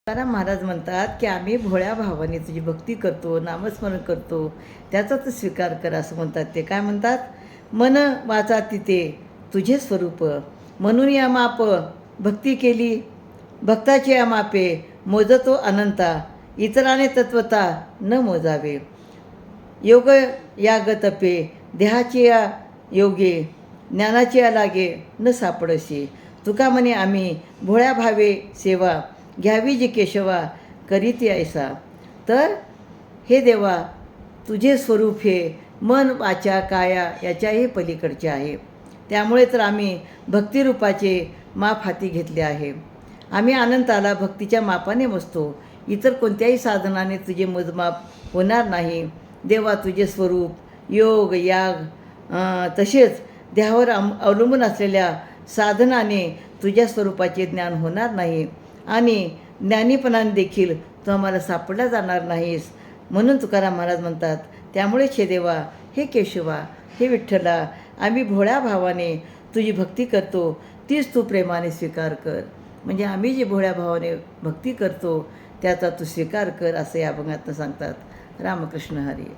तुकाराम महाराज म्हणतात की आम्ही भोळ्या भावाने तुझी भक्ती करतो, नामस्मरण करतो, त्याचाच स्वीकार कर असं म्हणतात. ते काय म्हणतात? मन वाचा तिथे तुझे स्वरूप, म्हणून या माप भक्ती केली भक्ताची या मापे, मोजतो अनंता इतराने तत्वता न मोजावे. योग याग तपे देहाची या योगे, ज्ञानाची या लागे न सापडशी. तुका म्हणे आम्ही भोळ्या भावे सेवा, घ्यावी जी केशवा करीती ऐसा. तर हे देवा, तुझे स्वरूप हे मन वाचा काया याच्याही पलीकडचे आहे. त्यामुळे तर आम्ही भक्तिरूपाचे माप हाती घेतले आहे. आम्ही अनंताला भक्तीच्या मापाने मोजतो. इतर कोणत्याही साधनाने तुझे मोजमाप होणार नाही. देवा, तुझे स्वरूप योग याग तसेच देहावर अवलंबून असलेल्या साधनाने तुझ्या स्वरूपाचे ज्ञान होणार नाही आणि ज्ञानीपणाने देखील तू आम्हाला सापडला जाणार नाहीस. म्हणून तुकाराम महाराज म्हणतात, त्यामुळे हे देवा, हे केशवा, हे विठ्ठला, आम्ही भोळ्या भावाने तुझी भक्ती करतो, तीच तू प्रेमाने स्वीकार कर. म्हणजे आम्ही जी भोळ्या भावाने भक्ती करतो त्याचा तू स्वीकार कर असं या अभंगातून सांगतात. रामकृष्ण हरी.